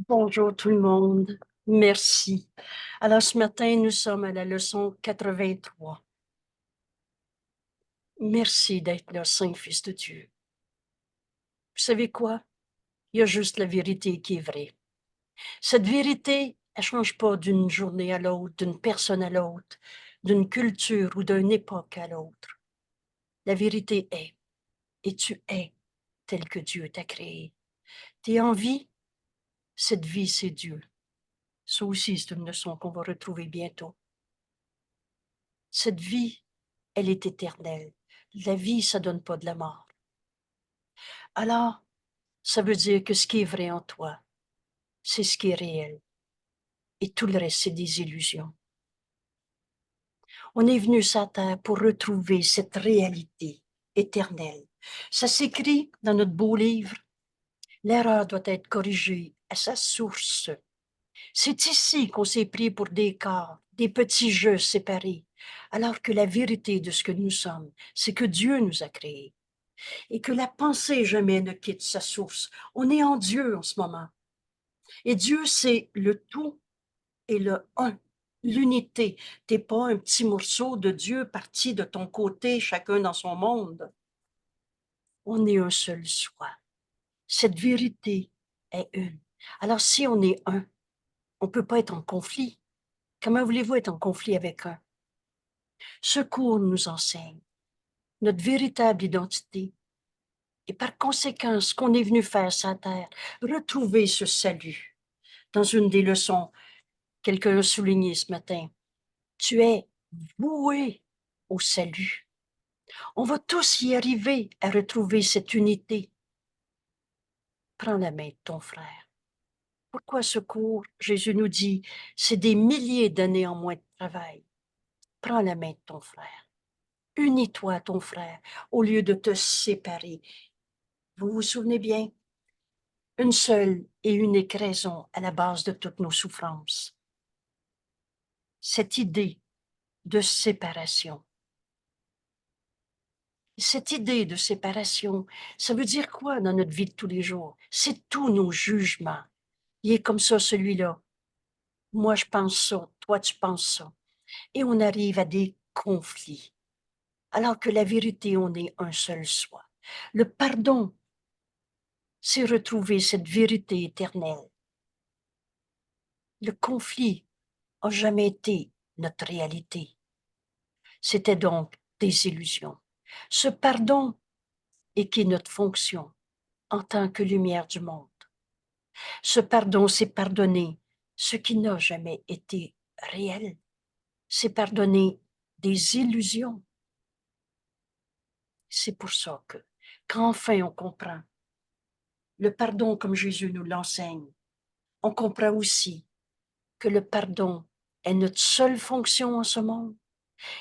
Bonjour tout le monde, merci. Alors ce matin, nous sommes à la leçon 83. Merci d'être là, Saint-Fils de Dieu. Vous savez quoi? Il y a juste la vérité qui est vraie. Cette vérité, elle ne change pas d'une journée à l'autre, d'une personne à l'autre, d'une culture ou d'une époque à l'autre. La vérité est, et tu es tel que Dieu t'a créé. Tu es en vie, cette vie c'est Dieu. Ça aussi, c'est une leçon qu'on va retrouver bientôt. Cette vie, elle est éternelle. La vie, ça donne pas de la mort. Alors, ça veut dire que ce qui est vrai en toi, c'est ce qui est réel. Et tout le reste, c'est des illusions. On est venu sur la terre pour retrouver cette réalité éternelle. Ça s'écrit dans notre beau livre. L'erreur doit être corrigée à sa source. C'est ici qu'on s'est pris pour des corps, des petits jeux séparés, alors que la vérité de ce que nous sommes, c'est que Dieu nous a créés. Et que la pensée jamais ne quitte sa source. On est en Dieu en ce moment. Et Dieu, c'est le tout et le un, l'unité. T'es pas un petit morceau de Dieu parti de ton côté, chacun dans son monde. On est un seul soi. Cette vérité est une. Alors si on est un, on peut pas être en conflit. Comment voulez-vous être en conflit avec un? Ce cours nous enseigne notre véritable identité, et par conséquent, ce qu'on est venu faire sur la terre, retrouver ce salut. Dans une des leçons, quelqu'un a souligné ce matin, tu es voué au salut. On va tous y arriver à retrouver cette unité. Prends la main de ton frère. Pourquoi ce cours? Jésus nous dit, c'est des milliers d'années en moins de travail. Prends la main de ton frère. Unis-toi à ton frère au lieu de te séparer. Vous vous souvenez bien? Une seule et unique raison à la base de toutes nos souffrances. Cette idée de séparation. Cette idée de séparation, ça veut dire quoi dans notre vie de tous les jours? C'est tous nos jugements. Il est comme ça, celui-là. Moi, je pense ça. Toi, tu penses ça. Et on arrive à des conflits. Alors que la vérité, on est un seul soi. Le pardon, c'est retrouver cette vérité éternelle. Le conflit n'a jamais été notre réalité. C'était donc des illusions. Ce pardon est qui est notre fonction en tant que lumière du monde. Ce pardon, c'est pardonner ce qui n'a jamais été réel. C'est pardonner des illusions. C'est pour ça que, quand enfin on comprend le pardon comme Jésus nous l'enseigne, on comprend aussi que le pardon est notre seule fonction en ce monde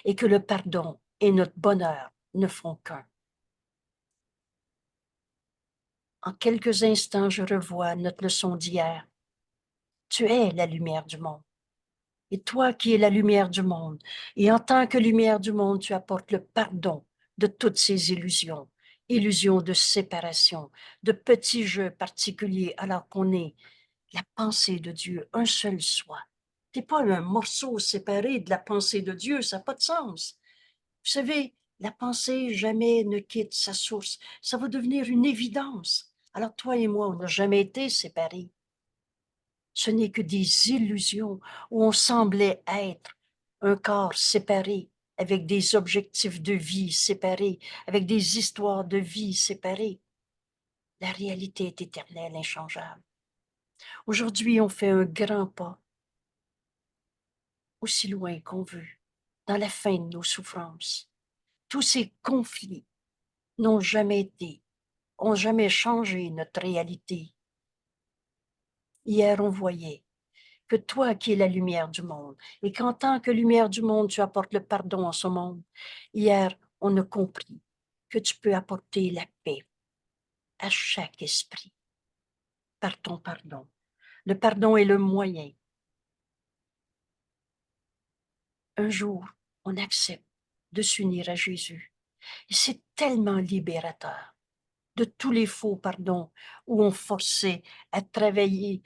et que le pardon et notre bonheur ne font qu'un. En quelques instants, je revois notre leçon d'hier. Tu es la lumière du monde. Et toi qui es la lumière du monde, et en tant que lumière du monde, tu apportes le pardon de toutes ces illusions, illusions de séparation, de petits jeux particuliers, alors qu'on est la pensée de Dieu, un seul soi. Tu n'es pas un morceau séparé de la pensée de Dieu, ça n'a pas de sens. Vous savez, la pensée jamais ne quitte sa source. Ça va devenir une évidence. Alors toi et moi, on n'a jamais été séparés. Ce n'est que des illusions où on semblait être un corps séparé, avec des objectifs de vie séparés, avec des histoires de vie séparées. La réalité est éternelle, inchangeable. Aujourd'hui, on fait un grand pas, aussi loin qu'on veut, dans la fin de nos souffrances. Tous ces conflits n'ont jamais été, ont jamais changé notre réalité. Hier, on voyait que toi qui es la lumière du monde, et qu'en tant que lumière du monde, tu apportes le pardon en ce monde. Hier, on a compris que tu peux apporter la paix à chaque esprit par ton pardon. Le pardon est le moyen. Un jour, on accepte de s'unir à Jésus. Et c'est tellement libérateur de tous les faux pardons où on forçait à travailler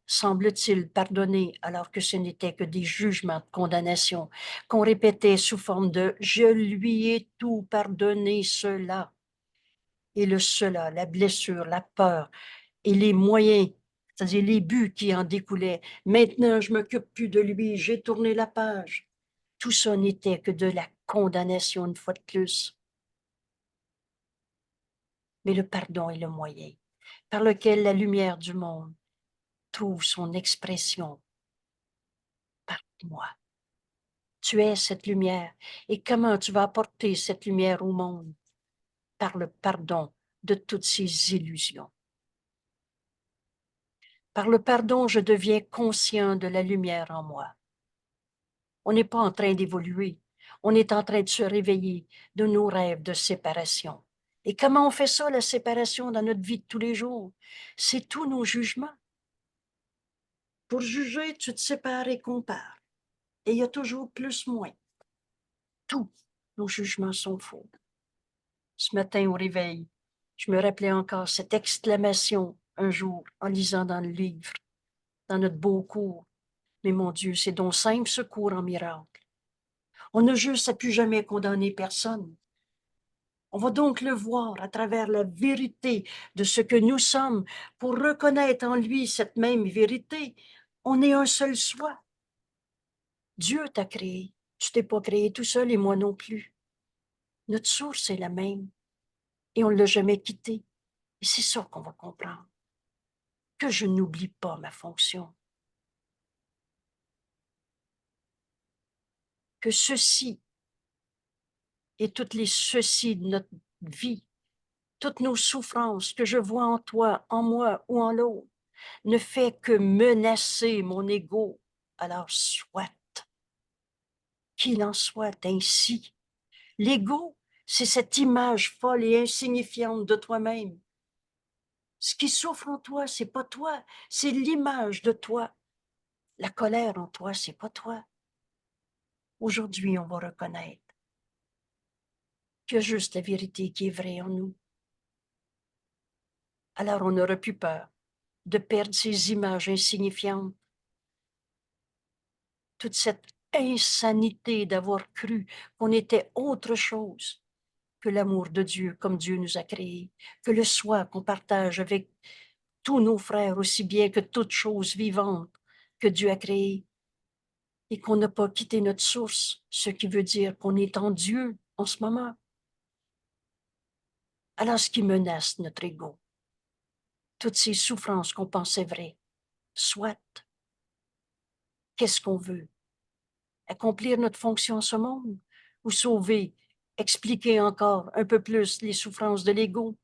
semble-t-il, pardonné alors que ce n'était que des jugements de condamnation qu'on répétait sous forme de « je lui ai tout pardonné cela ». Et le cela, la blessure, la peur et les moyens, c'est-à-dire les buts qui en découlaient. Maintenant, je m'occupe plus de lui, j'ai tourné la page. Tout ça n'était que de la condamnation une fois de plus. Mais le pardon est le moyen par lequel la lumière du monde trouve son expression. Pardonne-moi. Tu es cette lumière. Et comment tu vas apporter cette lumière au monde? Par le pardon de toutes ces illusions. Par le pardon, je deviens conscient de la lumière en moi. On n'est pas en train d'évoluer. On est en train de se réveiller de nos rêves de séparation. Et comment on fait ça, la séparation, dans notre vie de tous les jours? C'est tous nos jugements. Pour juger, tu te sépares et compares. Et il y a toujours plus, moins. Tous nos jugements sont faux. Ce matin, au réveil, je me rappelais encore cette exclamation un jour en lisant dans le livre, dans notre beau cours. Mais mon Dieu, c'est donc 5 secours en miracle. On ne juste à plus jamais condamner personne. On va donc le voir à travers la vérité de ce que nous sommes pour reconnaître en lui cette même vérité. On est un seul soi. Dieu t'a créé. Tu t'es pas créé tout seul et moi non plus. Notre source est la même et on ne l'a jamais quittée. Et c'est ça qu'on va comprendre. Que je n'oublie pas ma fonction. Que ceci et toutes les ceci de notre vie, toutes nos souffrances que je vois en toi, en moi ou en l'autre, ne fait que menacer mon ego. Alors soit, qu'il en soit ainsi. L'ego, c'est cette image folle et insignifiante de toi-même. Ce qui souffre en toi, c'est pas toi, c'est l'image de toi. La colère en toi, c'est pas toi. Aujourd'hui, on va reconnaître qu'il y a juste la vérité qui est vraie en nous. Alors on n'aura plus peur de perdre ces images insignifiantes. Toute cette insanité d'avoir cru qu'on était autre chose que l'amour de Dieu comme Dieu nous a créés, que le soi qu'on partage avec tous nos frères aussi bien que toute chose vivante que Dieu a créée et qu'on n'a pas quitté notre source, ce qui veut dire qu'on est en Dieu en ce moment. Alors ce qui menace notre ego, toutes ces souffrances qu'on pensait vraies, soit, qu'est-ce qu'on veut? Accomplir notre fonction en ce monde ou sauver, expliquer encore un peu plus les souffrances de l'ego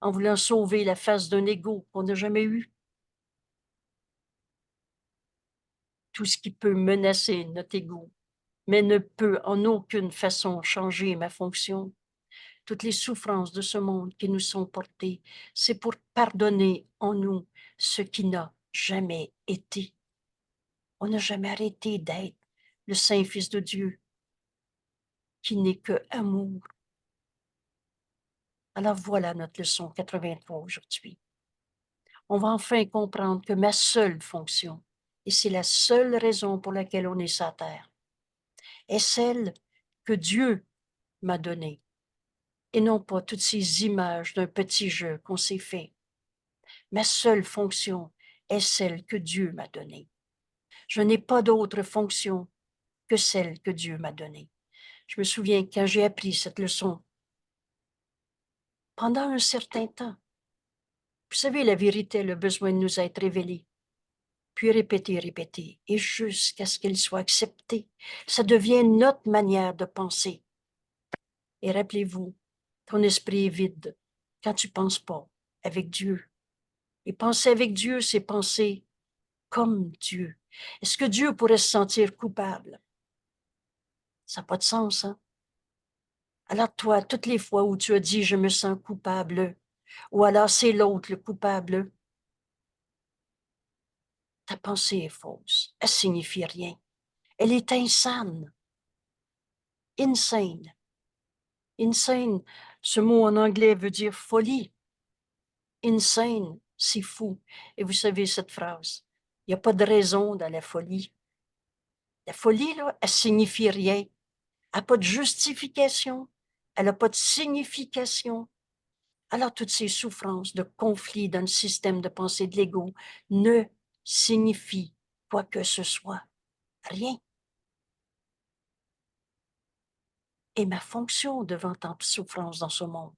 en voulant sauver la face d'un ego qu'on n'a jamais eu? Tout ce qui peut menacer notre ego, mais ne peut en aucune façon changer ma fonction. Toutes les souffrances de ce monde qui nous sont portées, c'est pour pardonner en nous ce qui n'a jamais été. On n'a jamais arrêté d'être le Saint-Fils de Dieu, qui n'est que amour. Alors voilà notre leçon 83 aujourd'hui. On va enfin comprendre que ma seule fonction, et c'est la seule raison pour laquelle on est sur terre, est celle que Dieu m'a donnée, et non pas toutes ces images d'un petit jeu qu'on s'est fait. Ma seule fonction est celle que Dieu m'a donnée. Je n'ai pas d'autre fonction que celle que Dieu m'a donnée. Je me souviens quand j'ai appris cette leçon, pendant un certain temps, vous savez, la vérité a le besoin de nous être révélée, puis répétée, répétée, et jusqu'à ce qu'elle soit acceptée. Ça devient notre manière de penser. Et rappelez-vous, ton esprit est vide quand tu ne penses pas avec Dieu. Et penser avec Dieu, c'est penser comme Dieu. Est-ce que Dieu pourrait se sentir coupable? Ça n'a pas de sens, hein? Alors toi, toutes les fois où tu as dit « je me sens coupable », ou alors c'est l'autre le coupable, ta pensée est fausse. Elle signifie rien. Elle est insane. Insane. Insane, ce mot en anglais veut dire folie. Insane C'est fou. Et vous savez cette phrase, il n'y a pas de raison dans la folie. La folie, là, elle signifie rien. Elle n'a pas de justification. Elle n'a pas de signification. Alors, toutes ces souffrances de conflit dans le système de pensée de l'ego ne signifient quoi que ce soit. Rien. Et ma fonction devant tant de souffrances dans ce monde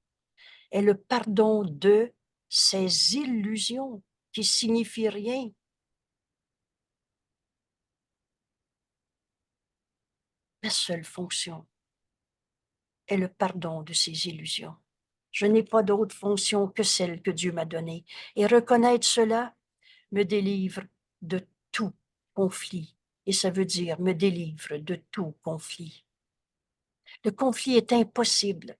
est le pardon de ces illusions qui signifient rien. Ma seule fonction est le pardon de ces illusions. Je n'ai pas d'autre fonction que celle que Dieu m'a donnée. Et reconnaître cela me délivre de tout conflit. Et ça veut dire me délivre de tout conflit. Le conflit est impossible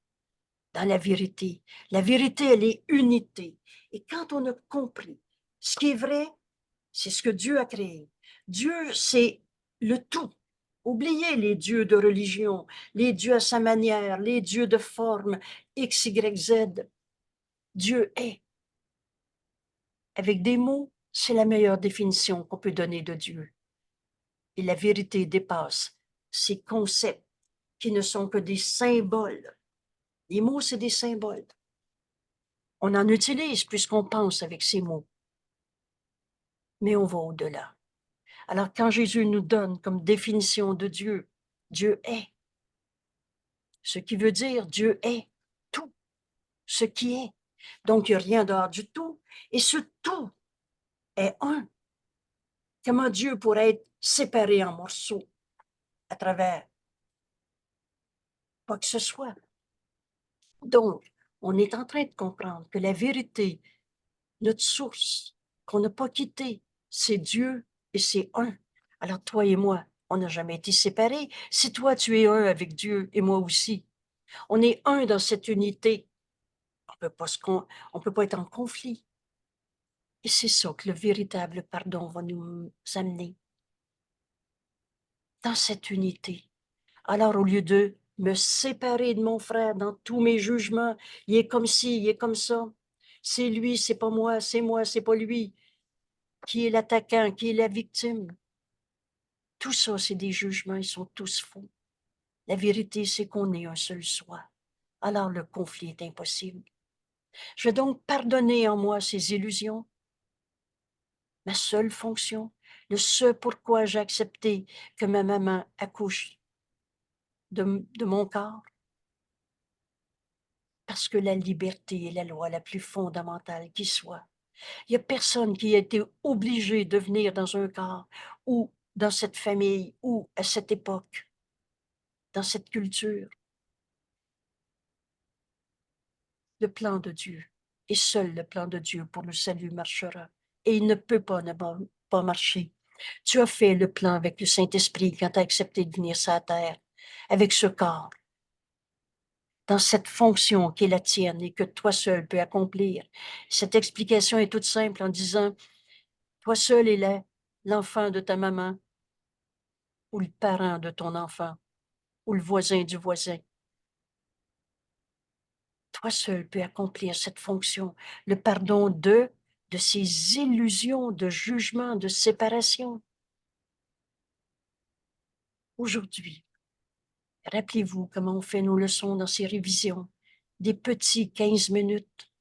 dans la vérité. La vérité, elle est unité. Et quand on a compris ce qui est vrai, c'est ce que Dieu a créé. Dieu, c'est le tout. Oubliez les dieux de religion, les dieux à sa manière, les dieux de forme, X, Y, Z. Dieu est. Avec des mots, c'est la meilleure définition qu'on peut donner de Dieu. Et la vérité dépasse ces concepts qui ne sont que des symboles. Les mots, c'est des symboles. On en utilise puisqu'on pense avec ces mots. Mais on va au-delà. Alors, quand Jésus nous donne comme définition de Dieu, Dieu est. Ce qui veut dire Dieu est tout, ce qui est. Donc, il n'y a rien dehors du tout. Et ce tout est un. Comment Dieu pourrait être séparé en morceaux à travers quoi que ce soit? Donc, on est en train de comprendre que la vérité, notre source, qu'on n'a pas quittée, c'est Dieu et c'est un. Alors, toi et moi, on n'a jamais été séparés. Si toi, tu es un avec Dieu et moi aussi, on est un dans cette unité. On peut pas être en conflit. Et c'est ça que le véritable pardon va nous amener, dans cette unité. Alors, au lieu de me séparer de mon frère dans tous mes jugements, il est comme ci, il est comme ça, c'est lui, c'est pas moi, c'est pas lui, qui est l'attaquant, qui est la victime. Tout ça, c'est des jugements, ils sont tous faux. La vérité, c'est qu'on est un seul soi. Alors, le conflit est impossible. Je vais donc pardonner en moi ces illusions, ma seule fonction, le ce pourquoi j'ai accepté que ma maman accouche de mon corps, parce que la liberté est la loi la plus fondamentale qui soit. Il n'y a personne qui a été obligé de venir dans un corps ou dans cette famille ou à cette époque, dans cette culture. Le plan de Dieu, et seul le plan de Dieu pour le salut marchera. Et il ne peut pas ne pas marcher. Tu as fait le plan avec le Saint-Esprit quand tu as accepté de venir sur la terre, avec ce corps, dans cette fonction qui est la tienne et que toi seul peux accomplir. Cette explication est toute simple en disant, toi seul est l'enfant de ta maman, ou le parent de ton enfant, ou le voisin du voisin. Toi seul peux accomplir cette fonction, le pardon de ces illusions de jugement, de séparation. Aujourd'hui, rappelez-vous comment on fait nos leçons dans ces révisions, des petits 15 minutes,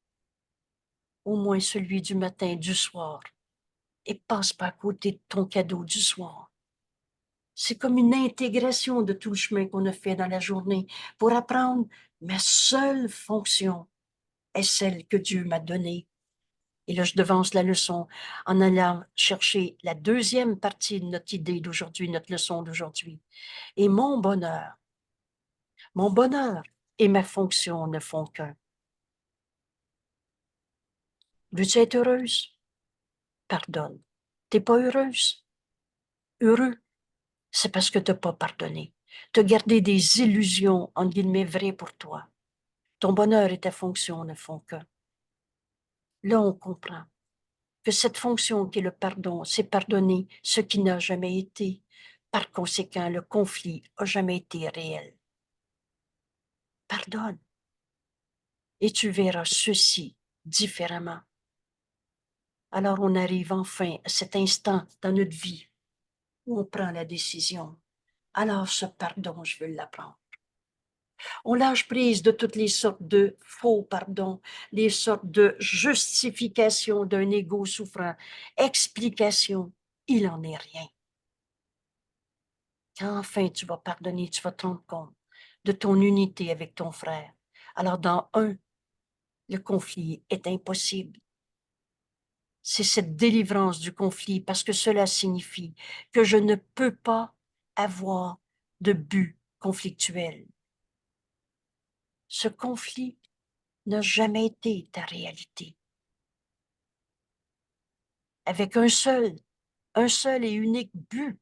au moins celui du matin, du soir, et passe pas à côté de ton cadeau du soir. C'est comme une intégration de tout le chemin qu'on a fait dans la journée pour apprendre ma seule fonction est celle que Dieu m'a donnée. Et là, je devance la leçon en allant chercher la deuxième partie de notre idée d'aujourd'hui, notre leçon d'aujourd'hui. Et mon bonheur et ma fonction ne font qu'un. Veux-tu être heureuse? Pardonne. T'es pas heureuse? Heureux? C'est parce que t'as pas pardonné. T'as gardé des illusions, en guillemets, vraies pour toi. Ton bonheur et ta fonction ne font qu'un. Là, on comprend que cette fonction qui est le pardon, c'est pardonner ce qui n'a jamais été. Par conséquent, le conflit n'a jamais été réel. Pardonne et tu verras ceci différemment. Alors on arrive enfin à cet instant dans notre vie où on prend la décision. Alors ce pardon, je veux l'apprendre. On lâche prise de toutes les sortes de faux pardons, les sortes de justifications d'un ego souffrant, explications. Il en est rien. Quand enfin tu vas pardonner, tu vas te rendre compte de ton unité avec ton frère. Alors dans le conflit est impossible. C'est cette délivrance du conflit parce que cela signifie que je ne peux pas avoir de but conflictuel. Ce conflit n'a jamais été ta réalité. Avec un seul et unique but,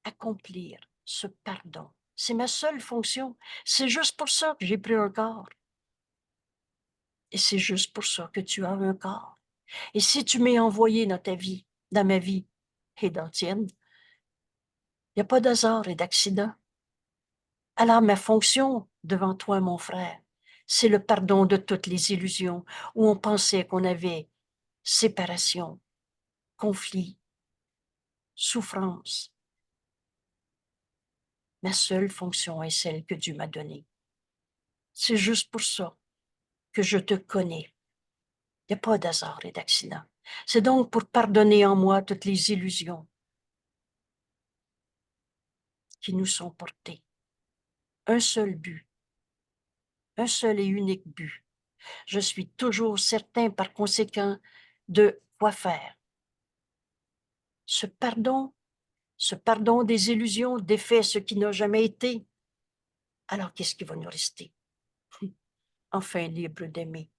accomplir ce pardon. C'est ma seule fonction. C'est juste pour ça que j'ai pris un corps. Et c'est juste pour ça que tu as un corps. Et si tu m'es envoyé dans ta vie, dans ma vie et dans la tienne, il n'y a pas d'hasard et d'accident. Alors ma fonction devant toi, mon frère, c'est le pardon de toutes les illusions où on pensait qu'on avait séparation, conflit, souffrance. Ma seule fonction est celle que Dieu m'a donnée. C'est juste pour ça que je te connais. Il n'y a pas d'hasard et d'accident. C'est donc pour pardonner en moi toutes les illusions qui nous sont portées. Un seul but, un seul et unique but. Je suis toujours certain par conséquent de quoi faire. Ce pardon des illusions défait ce qui n'a jamais été. Alors qu'est-ce qui va nous rester? Enfin libre d'aimer,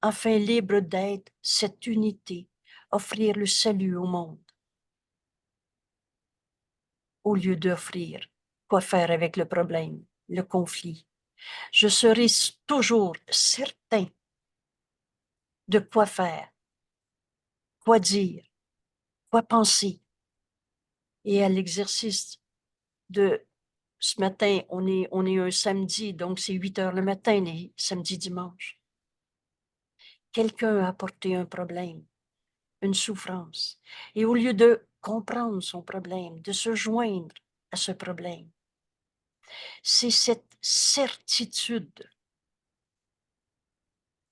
enfin libre d'être cette unité, offrir le salut au monde, au lieu d'offrir quoi faire avec le problème, le conflit. Je serai toujours certain de quoi faire, quoi dire, quoi penser. Et à l'exercice de ce matin, on est un samedi, donc c'est 8 heures le matin, les samedis, dimanches. Quelqu'un a apporté un problème, une souffrance. Et au lieu de comprendre son problème, de se joindre à ce problème, c'est cette certitude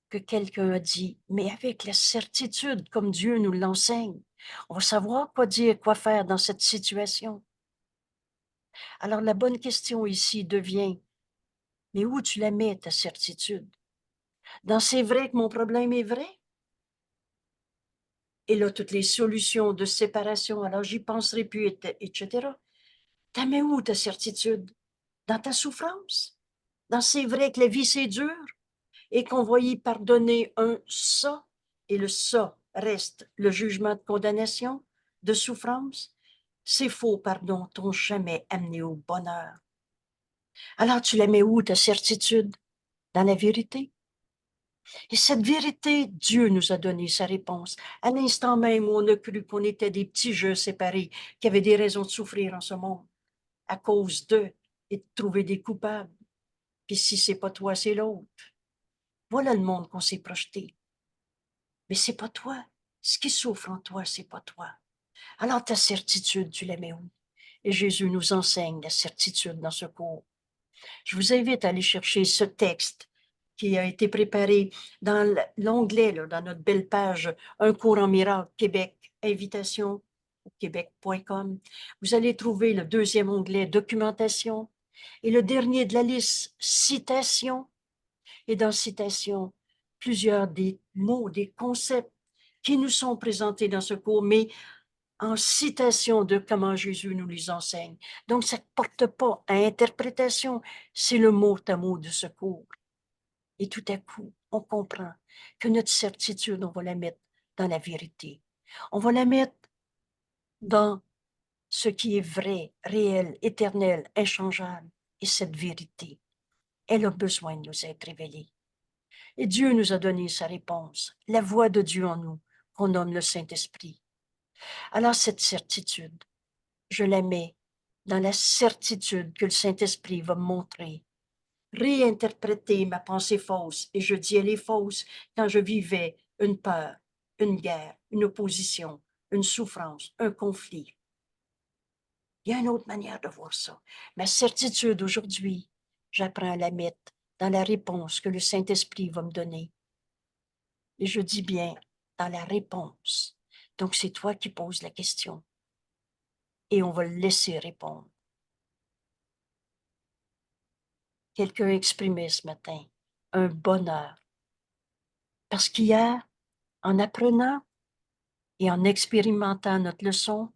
que quelqu'un a dit, mais avec la certitude comme Dieu nous l'enseigne, on va savoir quoi dire, quoi faire dans cette situation. Alors la bonne question ici devient, mais où tu la mets, ta certitude? Dans c'est vrai que mon problème est vrai? Et là, toutes les solutions de séparation, alors j'y penserai plus, etc. T'as mets où ta certitude? Dans ta souffrance? Dans c'est vrai que la vie c'est dur et qu'on va y pardonner un ça et le ça reste le jugement de condamnation, de souffrance? Ces faux pardons t'ont jamais amené au bonheur. Alors tu la mets où ta certitude? Dans la vérité? Et cette vérité, Dieu nous a donné sa réponse. À l'instant même où on a cru qu'on était des petits jeux séparés, qui avaient des raisons de souffrir en ce monde, à cause d'eux, et de trouver des coupables. Puis si c'est pas toi, c'est l'autre. Voilà le monde qu'on s'est projeté. Mais c'est pas toi. Ce qui souffre en toi, c'est pas toi. Alors ta certitude, tu la mets où? Et Jésus nous enseigne la certitude dans ce cours. Je vous invite à aller chercher ce texte qui a été préparé dans l'onglet, dans notre belle page Un cours en miracle Québec, invitation au québec.com. Vous allez trouver le deuxième onglet Documentation et le dernier de la liste Citation. Et dans Citation, plusieurs des mots, des concepts qui nous sont présentés dans ce cours, mais en citation de comment Jésus nous les enseigne. Donc, ça ne porte pas à interprétation, c'est le mot à mot de ce cours. Et tout à coup, on comprend que notre certitude, on va la mettre dans la vérité. On va la mettre dans ce qui est vrai, réel, éternel, inchangeable. Et cette vérité, elle a besoin de nous être révélée. Et Dieu nous a donné sa réponse, la voix de Dieu en nous, qu'on nomme le Saint-Esprit. Alors cette certitude, je la mets dans la certitude que le Saint-Esprit va me montrer, réinterpréter ma pensée fausse. Et je dis elle est fausse quand je vivais une peur, une guerre, une opposition, une souffrance, un conflit. Il y a une autre manière de voir ça. Ma certitude aujourd'hui, j'apprends à la mettre dans la réponse que le Saint-Esprit va me donner. Et je dis bien dans la réponse. Donc, c'est toi qui poses la question. Et on va le laisser répondre. Quelqu'un a exprimé ce matin un bonheur. Parce qu'hier, en apprenant et en expérimentant notre leçon,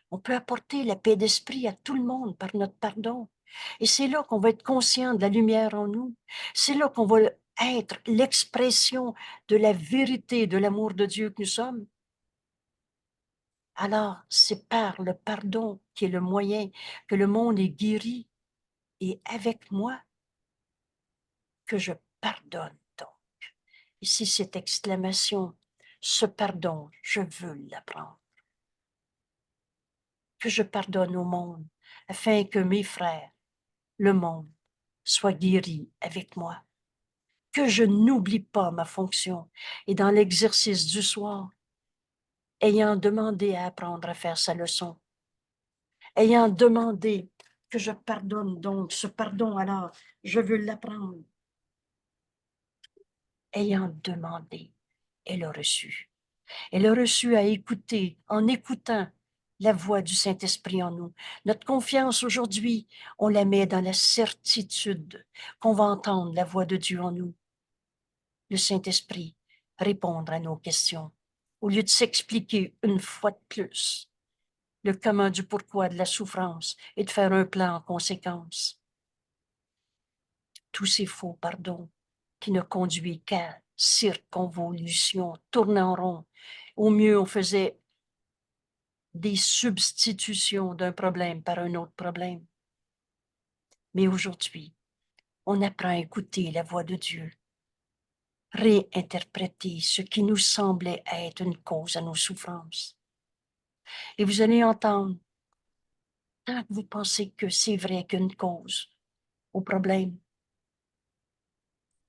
on peut apporter la paix d'esprit à tout le monde par notre pardon. Et c'est là qu'on va être conscient de la lumière en nous. C'est là qu'on va être l'expression de la vérité, de l'amour de Dieu que nous sommes. Alors, c'est par le pardon qui est le moyen que le monde est guéri et avec moi que je pardonne donc. Ici, cette exclamation, ce pardon, je veux l'apprendre. Que je pardonne au monde afin que mes frères, le monde, soient guéris avec moi. Que je n'oublie pas ma fonction et dans l'exercice du soir, ayant demandé à apprendre à faire sa leçon, ayant demandé que je pardonne donc, ce pardon alors, je veux l'apprendre. Ayant demandé, elle a reçu. Elle a reçu à écouter, en écoutant la voix du Saint-Esprit en nous. Notre confiance aujourd'hui, on la met dans la certitude qu'on va entendre la voix de Dieu en nous. Le Saint-Esprit répondre à nos questions, au lieu de s'expliquer une fois de plus le comment du pourquoi de la souffrance et de faire un plan en conséquence. Tous ces faux pardons qui ne conduisent qu'à circonvolution, tourner en rond. Au mieux, on faisait des substitutions d'un problème par un autre problème. Mais aujourd'hui, on apprend à écouter la voix de Dieu, réinterpréter ce qui nous semblait être une cause à nos souffrances. Et vous allez entendre, tant que vous pensez que c'est vrai qu'une cause au problème,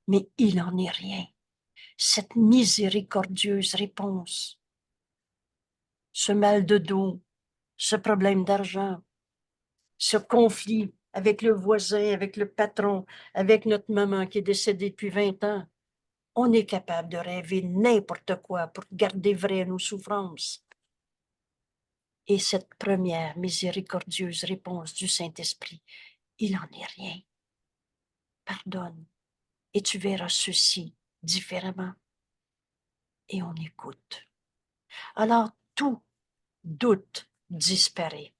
mais il n'en est rien. Cette miséricordieuse réponse, ce mal de dos, ce problème d'argent, ce conflit avec le voisin, avec le patron, avec notre maman qui est décédée depuis 20 ans, on est capable de rêver n'importe quoi pour garder vrai nos souffrances. Et cette première miséricordieuse réponse du Saint-Esprit, il n'en est rien. Pardonne, et tu verras ceci différemment. Et on écoute. Alors tout doute disparaît.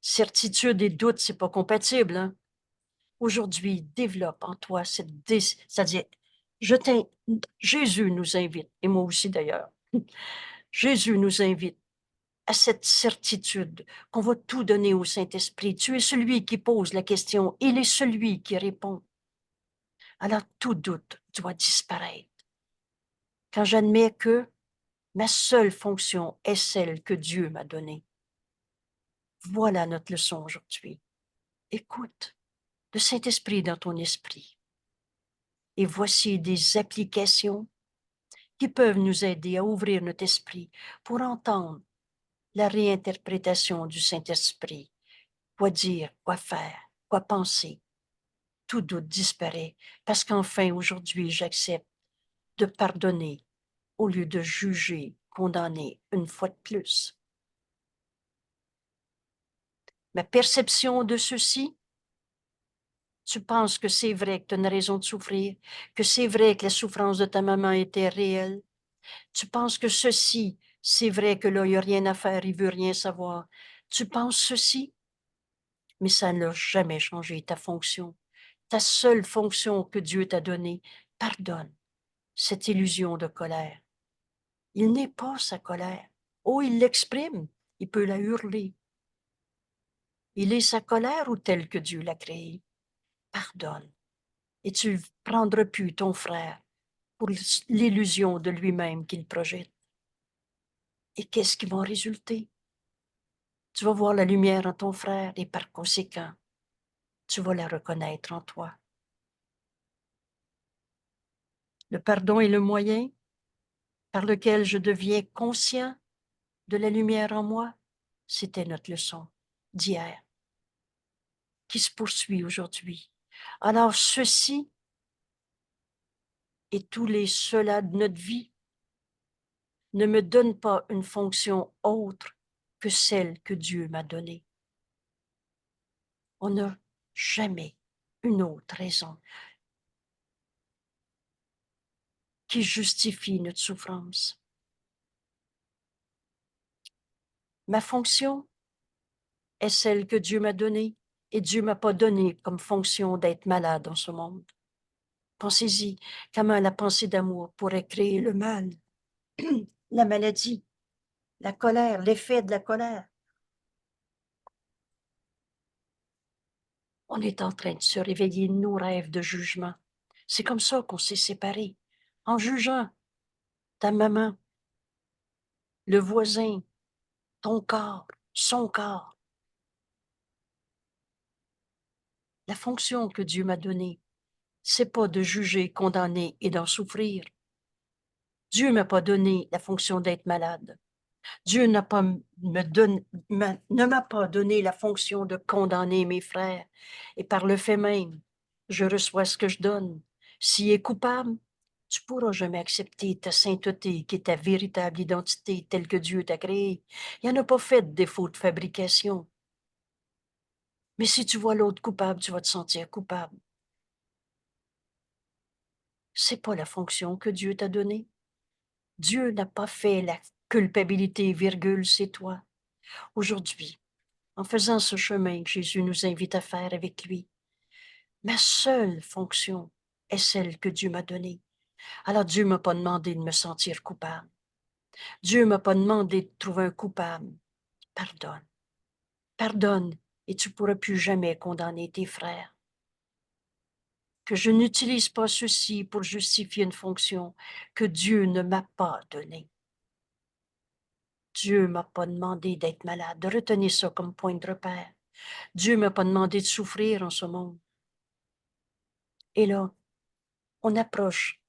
Certitude et doute, c'est pas compatible, hein? Aujourd'hui, développe en toi c'est-à-dire, Jésus nous invite, et moi aussi d'ailleurs, Jésus nous invite à cette certitude qu'on va tout donner au Saint-Esprit. Tu es celui qui pose la question, il est celui qui répond. Alors tout doute doit disparaître. Quand j'admets que ma seule fonction est celle que Dieu m'a donnée. Voilà notre leçon aujourd'hui. Écoute le Saint-Esprit dans ton esprit. Et voici des applications qui peuvent nous aider à ouvrir notre esprit pour entendre la réinterprétation du Saint-Esprit. Quoi dire, quoi faire, quoi penser. Tout doute disparaît parce qu'enfin aujourd'hui j'accepte de pardonner au lieu de juger, condamner une fois de plus. Ma perception de ceci, tu penses que c'est vrai que tu as une raison de souffrir, que c'est vrai que la souffrance de ta maman était réelle. Tu penses que ceci, c'est vrai que là, il n'y a rien à faire, il veut rien savoir. Tu penses ceci, mais ça n'a jamais changé ta fonction. Ta seule fonction que Dieu t'a donnée, pardonne cette illusion de colère. Il n'est pas sa colère. Oh, il l'exprime, il peut la hurler. Il est sa colère ou tel que Dieu l'a créé. Pardonne. Et tu ne prendras plus ton frère pour l'illusion de lui-même qu'il projette. Et qu'est-ce qui va en résulter? Tu vas voir la lumière en ton frère et par conséquent, tu vas la reconnaître en toi. Le pardon est le moyen par lequel je deviens conscient de la lumière en moi, c'était notre leçon d'hier, qui se poursuit aujourd'hui. Alors, ceci et tous les cela de notre vie ne me donnent pas une fonction autre que celle que Dieu m'a donnée. On n'a jamais une autre raison qui justifie notre souffrance. Ma fonction est celle que Dieu m'a donnée et Dieu m'a pas donné comme fonction d'être malade dans ce monde. Pensez-y, comment la pensée d'amour pourrait créer le mal, la maladie, la colère, l'effet de la colère. On est en train de se réveiller de nos rêves de jugement. C'est comme ça qu'on s'est séparés, en jugeant ta maman, le voisin, ton corps, son corps. La fonction que Dieu m'a donnée, c'est pas de juger, condamner et d'en souffrir. Dieu m'a pas donné la fonction d'être malade. Dieu n'a pas ne m'a pas donné la fonction de condamner mes frères. Et par le fait même, je reçois ce que je donne. S'il est coupable, tu pourras jamais accepter ta sainteté, qui est ta véritable identité, telle que Dieu t'a créée. Il n'y en a pas fait de défaut de fabrication. Mais si tu vois l'autre coupable, tu vas te sentir coupable. C'est pas la fonction que Dieu t'a donnée. Dieu n'a pas fait la culpabilité, virgule, c'est toi. Aujourd'hui, en faisant ce chemin que Jésus nous invite à faire avec lui, ma seule fonction est celle que Dieu m'a donnée. Alors Dieu m'a pas demandé de me sentir coupable. Dieu m'a pas demandé de trouver un coupable. Pardonne. Pardonne et tu pourras plus jamais condamner tes frères. Que je n'utilise pas ceci pour justifier une fonction que Dieu ne m'a pas donnée. Dieu m'a pas demandé d'être malade. Retenez ça comme point de repère. Dieu m'a pas demandé de souffrir en ce monde. Et là, on approche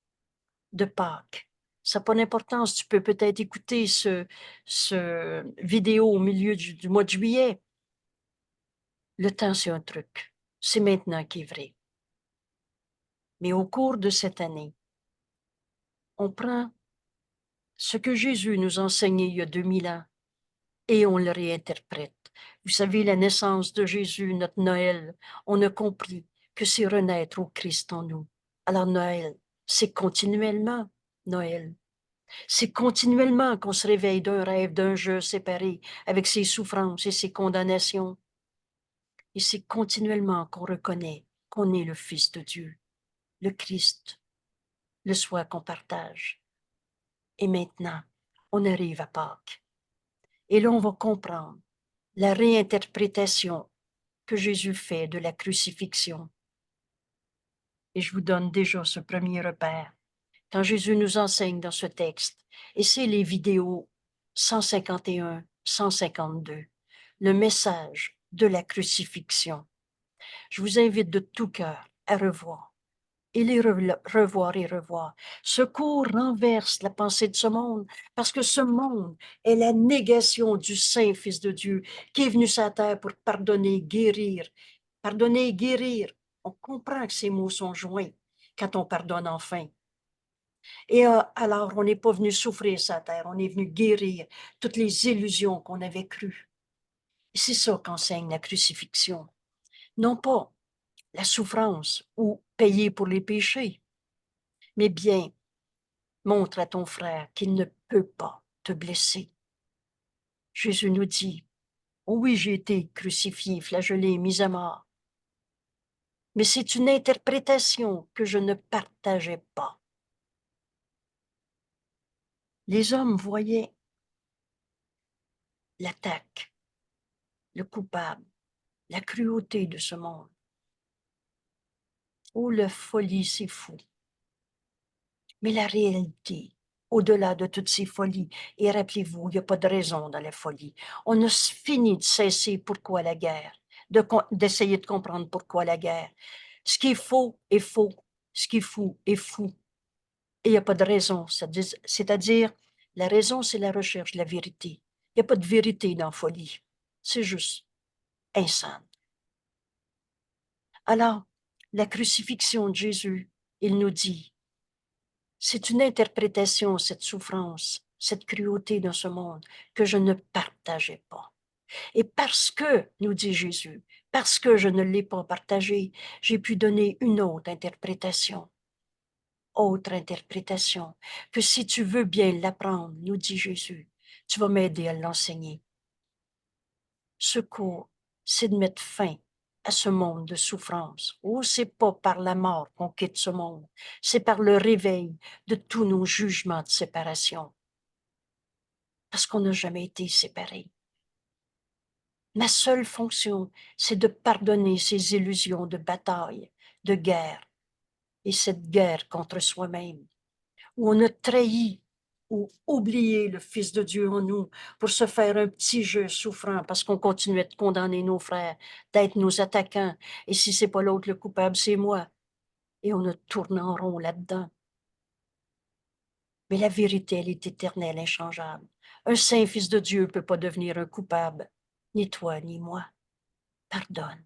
de Pâques. Ça n'a pas d'importance. Tu peux peut-être écouter ce vidéo au milieu du mois de juillet. Le temps, c'est un truc. C'est maintenant qui est vrai. Mais au cours de cette année, on prend ce que Jésus nous a enseigné il y a 2000 ans et on le réinterprète. Vous savez, la naissance de Jésus, notre Noël, on a compris que c'est renaître au Christ en nous. Alors Noël, c'est continuellement Noël. C'est continuellement qu'on se réveille d'un rêve, d'un jeu séparé, avec ses souffrances et ses condamnations. Et c'est continuellement qu'on reconnaît qu'on est le Fils de Dieu, le Christ, le soi qu'on partage. Et maintenant, on arrive à Pâques. Et là, on va comprendre la réinterprétation que Jésus fait de la crucifixion. Et je vous donne déjà ce premier repère. Quand Jésus nous enseigne dans ce texte, et c'est les vidéos 151, 152, le message de la crucifixion. Je vous invite de tout cœur à revoir et les revoir et revoir. Ce cours renverse la pensée de ce monde parce que ce monde est la négation du Saint Fils de Dieu qui est venu sur la terre pour pardonner, guérir. Pardonner et guérir. On comprend que ces mots sont joints quand on pardonne enfin. Et alors, on n'est pas venu souffrir sa terre, on est venu guérir toutes les illusions qu'on avait crues. Et c'est ça qu'enseigne la crucifixion. Non pas la souffrance ou payer pour les péchés, mais bien montre à ton frère qu'il ne peut pas te blesser. Jésus nous dit, oh oui, j'ai été crucifié, flagellé, mis à mort, mais c'est une interprétation que je ne partageais pas. Les hommes voyaient l'attaque, le coupable, la cruauté de ce monde. Oh, la folie, c'est fou. Mais la réalité, au-delà de toutes ces folies, et rappelez-vous, il n'y a pas de raison dans la folie. On a fini de cesser pourquoi la guerre, d'essayer de comprendre pourquoi la guerre. Ce qui est faux est faux, ce qui est fou est fou. Et il n'y a pas de raison. C'est-à-dire, la raison, c'est la recherche de la vérité. Il n'y a pas de vérité dans la folie. C'est juste insane. Alors, la crucifixion de Jésus, il nous dit, c'est une interprétation, cette souffrance, cette cruauté dans ce monde que je ne partageais pas. Et parce que, nous dit Jésus, parce que je ne l'ai pas partagé, j'ai pu donner une autre interprétation, que si tu veux bien l'apprendre, nous dit Jésus, tu vas m'aider à l'enseigner. Secours, c'est de mettre fin à ce monde de souffrance. Oh, c'est pas par la mort qu'on quitte ce monde, c'est par le réveil de tous nos jugements de séparation. Parce qu'on n'a jamais été séparés. Ma seule fonction, c'est de pardonner ces illusions de bataille, de guerre, et cette guerre contre soi-même, où on a trahi ou oublié le Fils de Dieu en nous pour se faire un petit jeu souffrant parce qu'on continuait de condamner nos frères, d'être nos attaquants, et si c'est pas l'autre le coupable, c'est moi. Et on a tourné en rond là-dedans. Mais la vérité, elle est éternelle, inchangeable. Un saint Fils de Dieu ne peut pas devenir un coupable, ni toi, ni moi. Pardonne.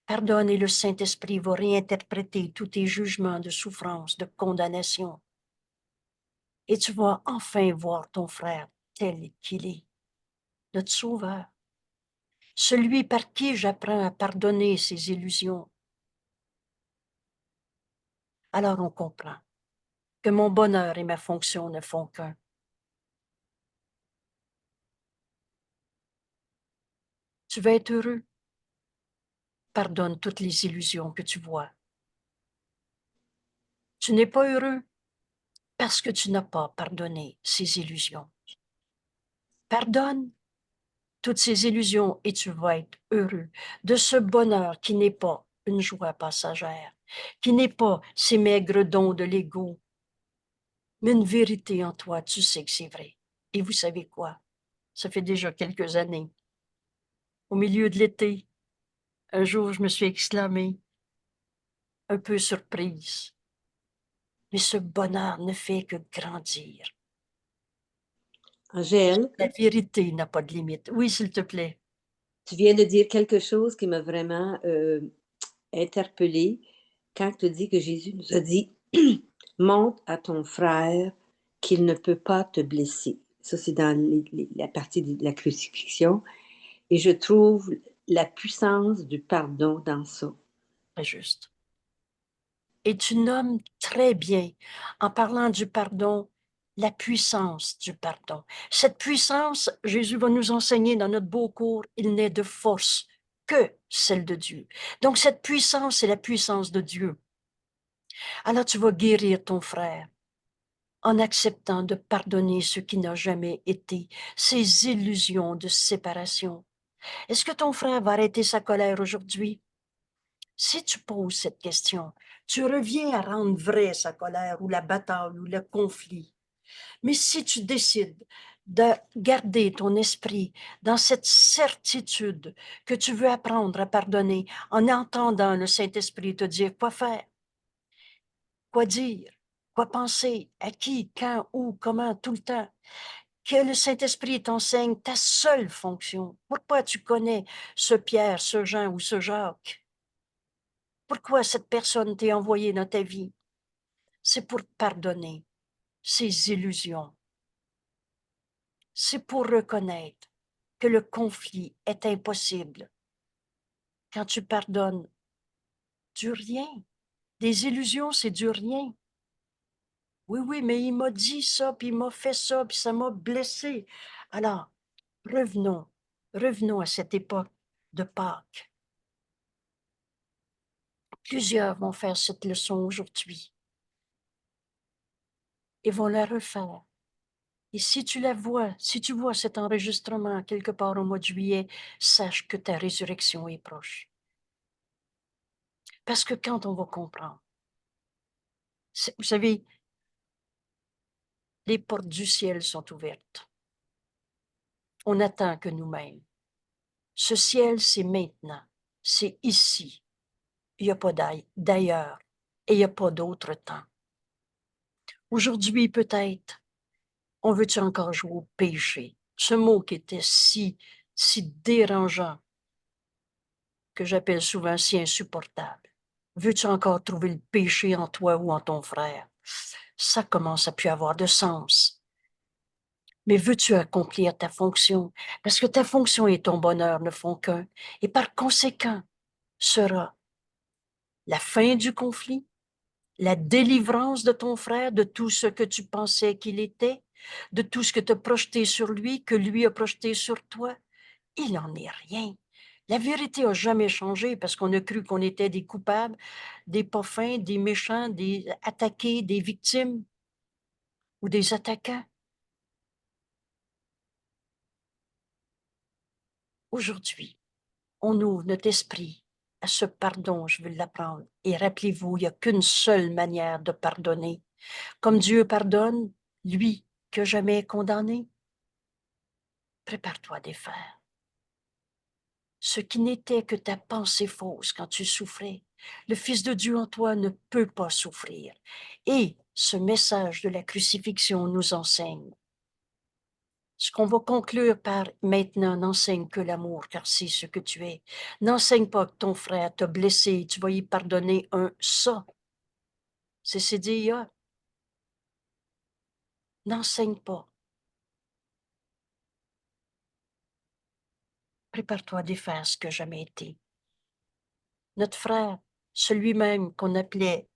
Pardonne et le Saint-Esprit va réinterpréter tous tes jugements de souffrance, de condamnation. Et tu vas enfin voir ton frère tel qu'il est, notre Sauveur. Celui par qui j'apprends à pardonner ses illusions. Alors on comprend que mon bonheur et ma fonction ne font qu'un. Tu veux être heureux? Pardonne toutes les illusions que tu vois. Tu n'es pas heureux parce que tu n'as pas pardonné ces illusions. Pardonne toutes ces illusions et tu vas être heureux de ce bonheur qui n'est pas une joie passagère, qui n'est pas ces maigres dons de l'ego, mais une vérité en toi, tu sais que c'est vrai. Et vous savez quoi? Ça fait déjà quelques années. Au milieu de l'été, un jour, je me suis exclamée, un peu surprise, mais ce bonheur ne fait que grandir. Angèle, La vérité n'a pas de limite. Oui, s'il te plaît. tu viens de dire quelque chose qui m'a vraiment interpellée quand tu dis que Jésus nous a dit montre à ton frère qu'il ne peut pas te blesser. Ça, c'est dans la partie de la crucifixion. Et je trouve la puissance du pardon dans ça. Très juste. Et tu nommes très bien, en parlant du pardon, la puissance du pardon. Cette puissance, Jésus va nous enseigner dans notre beau cours, il n'est de force que celle de Dieu. Donc cette puissance, c'est la puissance de Dieu. Alors tu vas guérir ton frère en acceptant de pardonner ce qui n'a jamais été, ces illusions de séparation. Est-ce que ton frère va arrêter sa colère aujourd'hui? Si tu poses cette question, tu reviens à rendre vrai sa colère ou la bataille ou le conflit. Mais si tu décides de garder ton esprit dans cette certitude que tu veux apprendre à pardonner en entendant le Saint-Esprit te dire quoi faire, quoi dire, quoi penser, à qui, quand, où, comment, tout le temps, que le Saint-Esprit t'enseigne ta seule fonction. Pourquoi tu connais ce Pierre, ce Jean ou ce Jacques? Pourquoi cette personne t'est envoyée dans ta vie? C'est pour pardonner ces illusions. C'est pour reconnaître que le conflit est impossible. Quand tu pardonnes du rien, des illusions, c'est du rien. Oui, oui, mais il m'a dit ça, puis il m'a fait ça, puis ça m'a blessé. Alors, revenons à cette époque de Pâques. Plusieurs vont faire cette leçon aujourd'hui et vont la refaire. Et si tu la vois, si tu vois cet enregistrement quelque part au mois de juillet, sache que ta résurrection est proche. Parce que quand on va comprendre, vous savez, les portes du ciel sont ouvertes. On n'attend que nous-mêmes. Ce ciel, c'est maintenant. C'est ici. Il n'y a pas d'ailleurs. Et il n'y a pas d'autre temps. Aujourd'hui, peut-être, on veut-tu encore jouer au péché? Ce mot qui était si dérangeant, que j'appelle souvent si insupportable. Veux-tu encore trouver le péché en toi ou en ton frère? Ça commence à plus avoir de sens. Mais veux-tu accomplir ta fonction? Parce que ta fonction et ton bonheur ne font qu'un. Et par conséquent, sera la fin du conflit, la délivrance de ton frère de tout ce que tu pensais qu'il était, de tout ce que tu as projeté sur lui, que lui a projeté sur toi. Il n'en est rien. La vérité n'a jamais changé parce qu'on a cru qu'on était des coupables, des pas fins, des méchants, des attaqués, des victimes ou des attaquants. Aujourd'hui, on ouvre notre esprit à ce pardon, je veux l'apprendre. Et rappelez-vous, il n'y a qu'une seule manière de pardonner. Comme Dieu pardonne, lui que jamais condamné, prépare-toi à défaire. Ce qui n'était que ta pensée fausse quand tu souffrais. Le Fils de Dieu en toi ne peut pas souffrir. Et ce message de la crucifixion nous enseigne. Ce qu'on va conclure par maintenant, n'enseigne que l'amour, car c'est ce que tu es. N'enseigne pas que ton frère t'a blessé, tu vas y pardonner un ça. C'est CDIA. N'enseigne pas. Prépare-toi à défaire ce que jamais été. Notre frère, celui-même qu'on appelait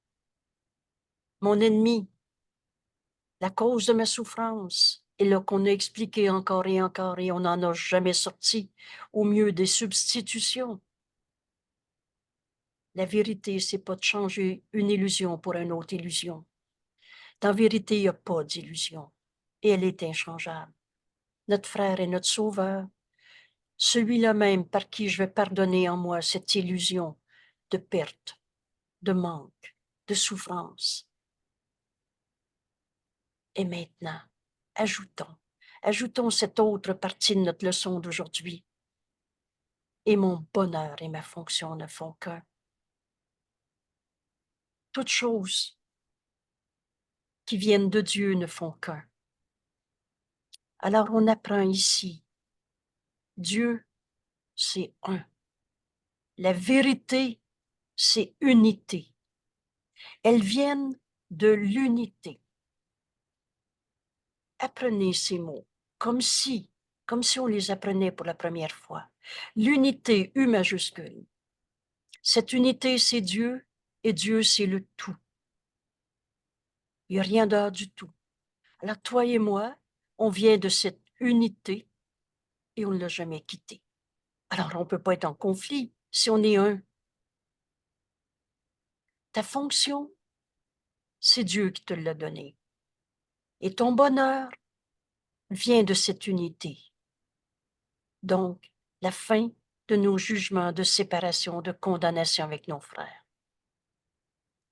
mon ennemi, la cause de ma souffrance, et là qu'on a expliqué encore et on n'en a jamais sorti, au mieux des substitutions. La vérité, c'est pas de changer une illusion pour une autre illusion. Dans vérité, il n'y a pas d'illusion, et elle est inchangeable. Notre frère est notre sauveur, celui-là même par qui je vais pardonner en moi cette illusion de perte, de manque, de souffrance. Et maintenant, ajoutons cette autre partie de notre leçon d'aujourd'hui. Et mon bonheur et ma fonction ne font qu'un. Toutes choses qui viennent de Dieu ne font qu'un. Alors on apprend ici, Dieu, c'est un. La vérité, c'est unité. Elles viennent de l'unité. Apprenez ces mots comme si on les apprenait pour la première fois. L'unité, U majuscule. Cette unité, c'est Dieu, et Dieu, c'est le tout. Il n'y a rien d'autre du tout. Alors toi et moi, on vient de cette unité et on ne l'a jamais quittée. Alors on ne peut pas être en conflit si on est un. Ta fonction, c'est Dieu qui te l'a donnée. Et ton bonheur vient de cette unité. Donc, la fin de nos jugements de séparation, de condamnation avec nos frères.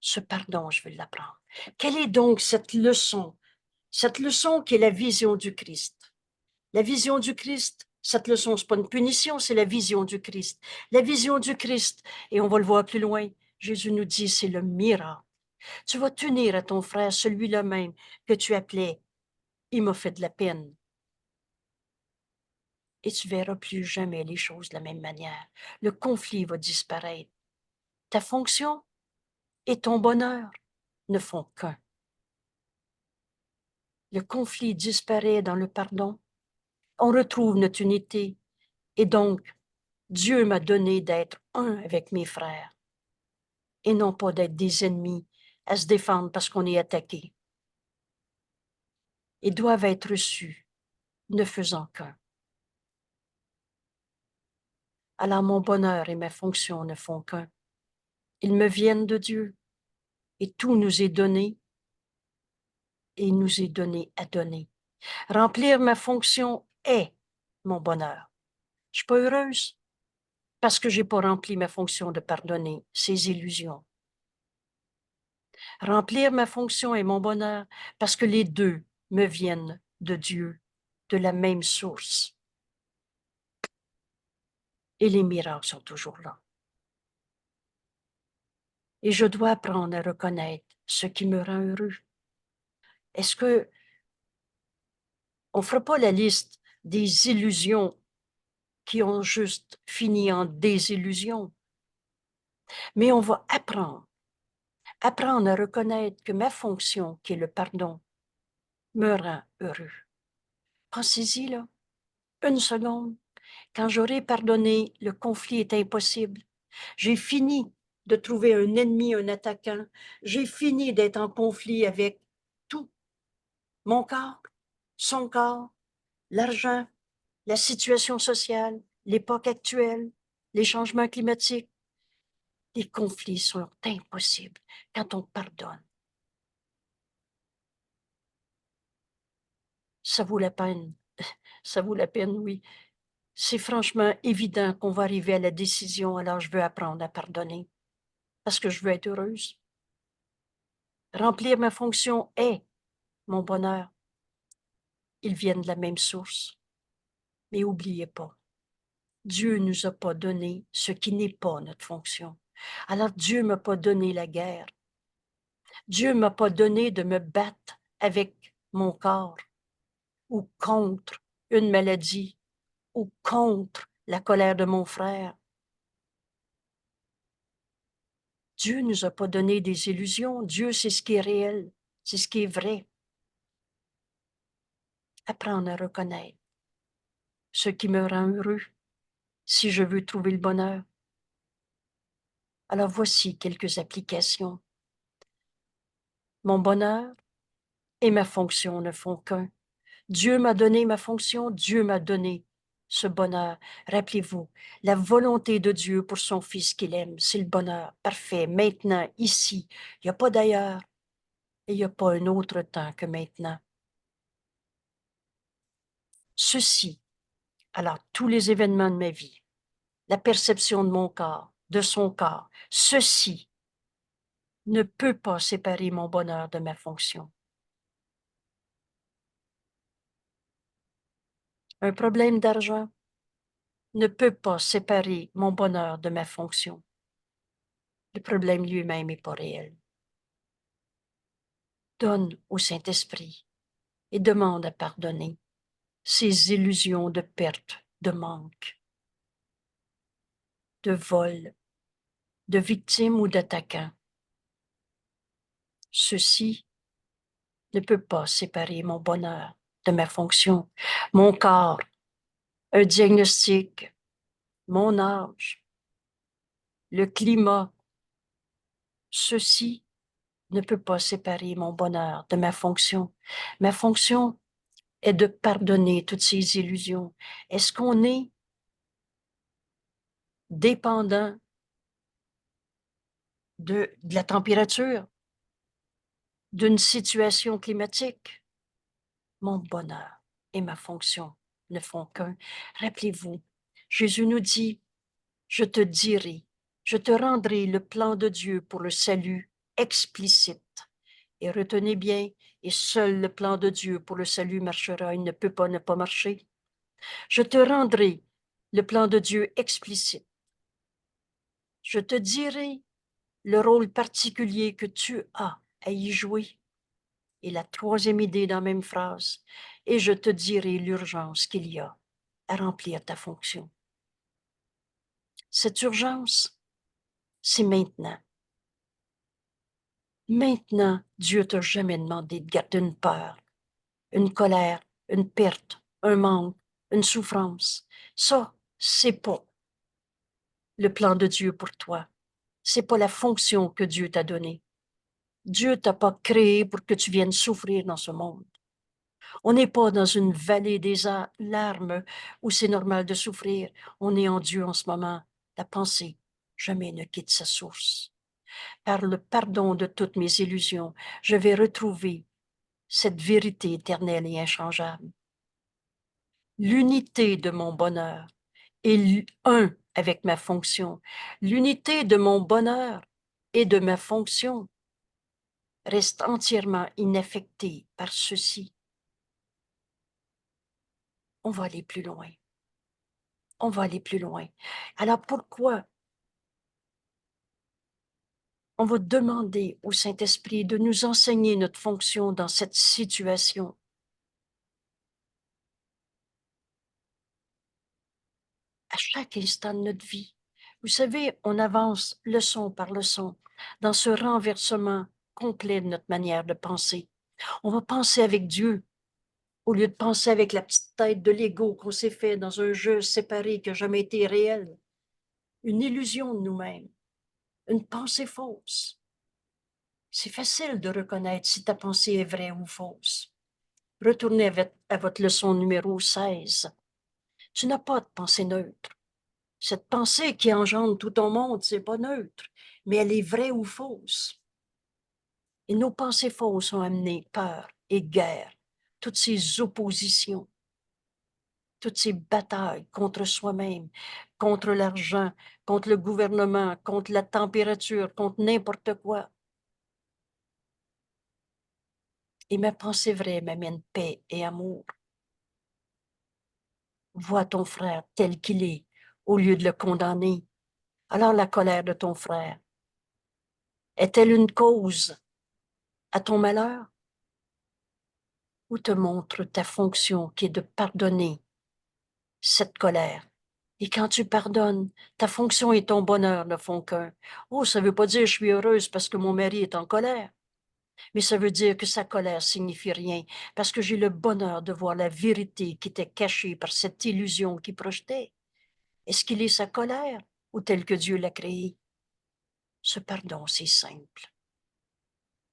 Ce pardon, je vais l'apprendre. Quelle est donc cette leçon? Cette leçon qui est la vision du Christ. La vision du Christ, cette leçon, ce n'est pas une punition, c'est la vision du Christ. La vision du Christ, et on va le voir plus loin, Jésus nous dit, c'est le miracle. Tu vas t'unir à ton frère, celui-là même que tu appelais, il m'a fait de la peine. Et tu verras plus jamais les choses de la même manière. Le conflit va disparaître. Ta fonction et ton bonheur ne font qu'un. Le conflit disparaît dans le pardon. On retrouve notre unité. Et donc, Dieu m'a donné d'être un avec mes frères et non pas d'être des ennemis à se défendre parce qu'on est attaqué. Ils doivent être reçus, ne faisant qu'un. Alors mon bonheur et ma fonction ne font qu'un. Ils me viennent de Dieu et tout nous est donné et il nous est donné à donner. Remplir ma fonction est mon bonheur. Je suis pas heureuse parce que j'ai pas rempli ma fonction de pardonner ces illusions. Remplir ma fonction est mon bonheur parce que les deux me viennent de Dieu, de la même source. Et les miracles sont toujours là. Et je dois apprendre à reconnaître ce qui me rend heureux. Est-ce que on ne fera pas la liste des illusions qui ont juste fini en désillusion, mais on va apprendre à reconnaître que ma fonction, qui est le pardon, me rend heureux. Pensez-y, là, une seconde. Quand j'aurai pardonné, le conflit est impossible. J'ai fini de trouver un ennemi, un attaquant. J'ai fini d'être en conflit avec tout. Mon corps, son corps, l'argent, la situation sociale, l'époque actuelle, les changements climatiques. Les conflits sont impossibles quand on pardonne. Ça vaut la peine. Ça vaut la peine, oui. C'est franchement évident qu'on va arriver à la décision, alors je veux apprendre à pardonner parce que je veux être heureuse. Remplir ma fonction est mon bonheur. Ils viennent de la même source. Mais oubliez pas, Dieu ne nous a pas donné ce qui n'est pas notre fonction. Alors Dieu ne m'a pas donné la guerre. Dieu ne m'a pas donné de me battre avec mon corps ou contre une maladie ou contre la colère de mon frère. Dieu ne nous a pas donné des illusions. Dieu, c'est ce qui est réel, c'est ce qui est vrai. Apprendre à reconnaître ce qui me rend heureux si je veux trouver le bonheur. Alors voici quelques applications. Mon bonheur et ma fonction ne font qu'un. Dieu m'a donné ma fonction, Dieu m'a donné ce bonheur. Rappelez-vous, la volonté de Dieu pour son Fils qu'il aime, c'est le bonheur parfait, maintenant, ici. Il n'y a pas d'ailleurs et il n'y a pas un autre temps que maintenant. Ceci, alors tous les événements de ma vie, la perception de mon corps, de son corps, ceci ne peut pas séparer mon bonheur de ma fonction. Un problème d'argent ne peut pas séparer mon bonheur de ma fonction. Le problème lui-même n'est pas réel. Donne au Saint-Esprit et demande à pardonner ces illusions de perte, de manque, de vol, de victime ou d'attaquant. Ceci ne peut pas séparer mon bonheur de ma fonction. Mon corps, un diagnostic, mon âge, le climat, ceci ne peut pas séparer mon bonheur de ma fonction. Ma fonction est de pardonner toutes ces illusions. Est-ce qu'on est dépendant de la température, d'une situation climatique? Mon bonheur et ma fonction ne font qu'un. Rappelez-vous, Jésus nous dit, je te dirai, je te rendrai le plan de Dieu pour le salut explicite. Et retenez bien, et seul le plan de Dieu pour le salut marchera, il ne peut pas ne pas marcher. Je te rendrai le plan de Dieu explicite. Je te dirai le rôle particulier que tu as à y jouer. Et la troisième idée dans la même phrase, et je te dirai l'urgence qu'il y a à remplir ta fonction. Cette urgence, c'est maintenant. Maintenant, Dieu t'a jamais demandé de garder une peur, une colère, une perte, un manque, une souffrance. Ça, c'est pas le plan de Dieu pour toi. C'est pas la fonction que Dieu t'a donnée. Dieu t'a pas créé pour que tu viennes souffrir dans ce monde. On n'est pas dans une vallée des larmes où c'est normal de souffrir. On est en Dieu en ce moment. La pensée jamais ne quitte sa source. Par le pardon de toutes mes illusions, je vais retrouver cette vérité éternelle et inchangeable. L'unité de mon bonheur est un avec ma fonction. L'unité de mon bonheur et de ma fonction reste entièrement inaffectée par ceci. On va aller plus loin. On va aller plus loin. Alors pourquoi On va demander au Saint-Esprit de nous enseigner notre fonction dans cette situation. À chaque instant de notre vie. Vous savez, on avance leçon par leçon dans ce renversement complet de notre manière de penser. On va penser avec Dieu au lieu de penser avec la petite tête de l'ego qu'on s'est fait dans un jeu séparé qui n'a jamais été réel. Une illusion de nous-mêmes, une pensée fausse. C'est facile de reconnaître si ta pensée est vraie ou fausse. Retournez à votre leçon numéro 16. Tu n'as pas de pensée neutre. Cette pensée qui engendre tout ton monde, c'est pas neutre, mais elle est vraie ou fausse. Et nos pensées fausses ont amené peur et guerre, toutes ces oppositions, toutes ces batailles contre soi-même, contre l'argent, contre le gouvernement, contre la température, contre n'importe quoi. Et ma pensée vraie m'amène paix et amour. Vois ton frère tel qu'il est, au lieu de le condamner. Alors la colère de ton frère est-elle une cause à ton malheur? Ou te montre ta fonction qui est de pardonner cette colère? Et quand tu pardonnes, ta fonction et ton bonheur ne font qu'un. Oh, ça ne veut pas dire que je suis heureuse parce que mon mari est en colère, mais ça veut dire que sa colère signifie rien, parce que j'ai le bonheur de voir la vérité qui était cachée par cette illusion qui projetait. Est-ce qu'il est sa colère ou tel que Dieu l'a créé? Ce pardon, c'est simple.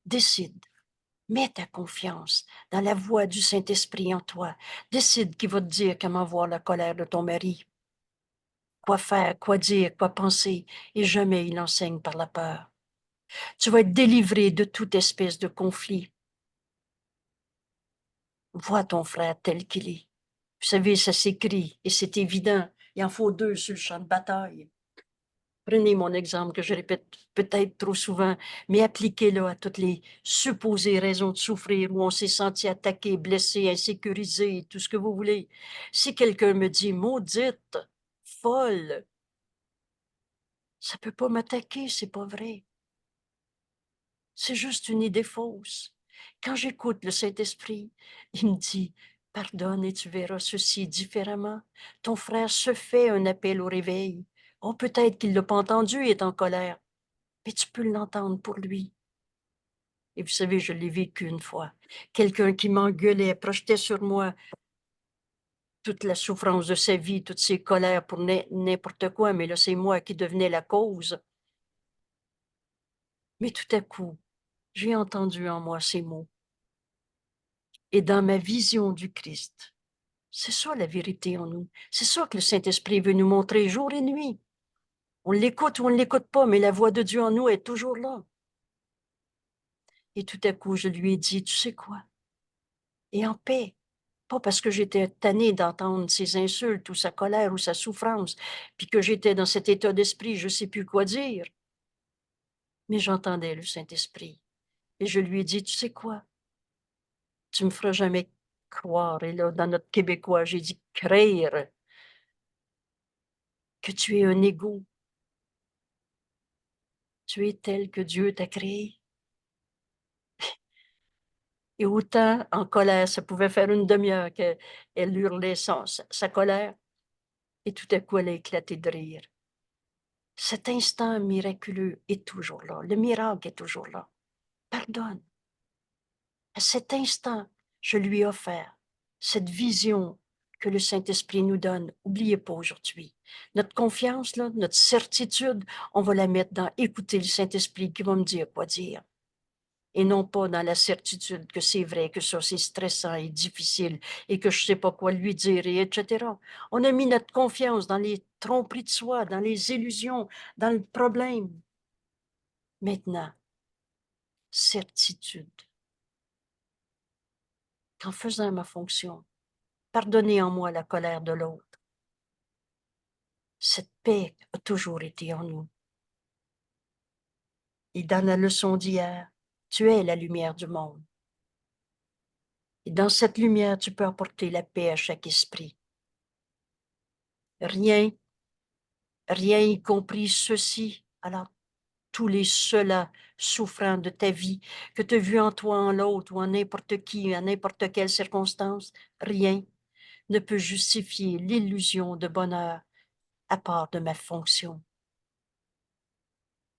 Décide. Mets ta confiance dans la voix du Saint-Esprit en toi. Décide qui va te dire comment voir la colère de ton mari. Quoi faire, quoi dire, quoi penser, et jamais il enseigne par la peur. Tu vas être délivré de toute espèce de conflit. Vois ton frère tel qu'il est. Vous savez, ça s'écrit et c'est évident. Il en faut deux sur le champ de bataille. Prenez mon exemple que je répète peut-être trop souvent, mais appliquez-le à toutes les supposées raisons de souffrir où on s'est senti attaqué, blessé, insécurisé, tout ce que vous voulez. Si quelqu'un me dit maudite, folle, ça peut pas m'attaquer, c'est pas vrai. C'est juste une idée fausse. Quand j'écoute le Saint-Esprit, il me dit, pardonne et tu verras ceci différemment. Ton frère se fait un appel au réveil. Oh, peut-être qu'il ne l'a pas entendu et est en colère, mais tu peux l'entendre pour lui. Et vous savez, je l'ai vécu une fois. Quelqu'un qui m'engueulait, projetait sur moi toute la souffrance de sa vie, toutes ses colères pour n'importe quoi, mais là, c'est moi qui devenais la cause. Mais tout à coup, j'ai entendu en moi ces mots. Et dans ma vision du Christ, c'est ça la vérité en nous. C'est ça que le Saint-Esprit veut nous montrer jour et nuit. On l'écoute ou on ne l'écoute pas, mais la voix de Dieu en nous est toujours là. Et tout à coup, je lui ai dit, tu sais quoi? Et en paix. Pas parce que j'étais tannée d'entendre ses insultes ou sa colère ou sa souffrance, puis que j'étais dans cet état d'esprit, je ne sais plus quoi dire. Mais j'entendais le Saint-Esprit. Et je lui ai dit, tu sais quoi? Tu me feras jamais croire. Et là, dans notre québécois, j'ai dit créer que tu es un égo. Tu es tel que Dieu t'a créé. Et autant en colère, ça pouvait faire une demi-heure qu'elle hurlait sa colère. Et tout à coup, elle a éclaté de rire. Cet instant miraculeux est toujours là. Le miracle est toujours là. Pardonne. À cet instant, je lui ai offert cette vision que le Saint-Esprit nous donne. N'oubliez pas aujourd'hui. Notre confiance, là, notre certitude, on va la mettre dans écouter le Saint-Esprit qui va me dire quoi dire. Et non pas dans la certitude que c'est vrai, que ça c'est stressant et difficile et que je ne sais pas quoi lui dire, et etc. On a mis notre confiance dans les tromperies de soi, dans les illusions, dans le problème. Maintenant, certitude qu'en faisant ma fonction, pardonner en moi la colère de l'autre, cette paix a toujours été en nous. Et dans la leçon d'hier, tu es la lumière du monde. Et dans cette lumière, tu peux apporter la paix à chaque esprit. Rien, rien y compris ceci. Alors, tous les ceux-là souffrant de ta vie, que tu as vu en toi, en l'autre ou en n'importe qui, à n'importe quelle circonstance, rien ne peut justifier l'illusion de bonheur à part de ma fonction.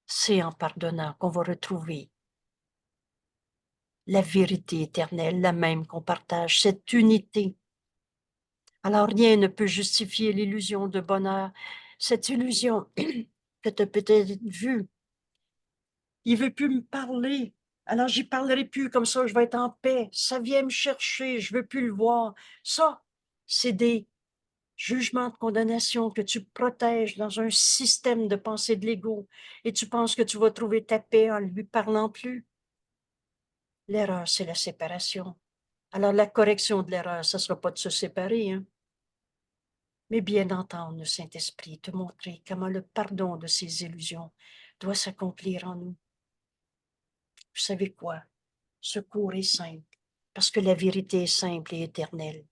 C'est en pardonnant qu'on va retrouver la vérité éternelle, la même qu'on partage, cette unité. Alors rien ne peut justifier l'illusion de bonheur, cette illusion que tu as peut-être vue. Il veut plus me parler. Alors j'y parlerai plus, comme ça je vais être en paix. Ça vient me chercher, je veux plus le voir. Ça, c'est des jugements de condamnation que tu protèges dans un système de pensée de l'ego et tu penses que tu vas trouver ta paix en lui parlant plus. L'erreur, c'est la séparation. Alors la correction de l'erreur, ça ne sera pas de se séparer, hein? Mais bien d'entendre le Saint-Esprit te montrer comment le pardon de ces illusions doit s'accomplir en nous. Vous savez quoi? Ce cours est simple, parce que la vérité est simple et éternelle.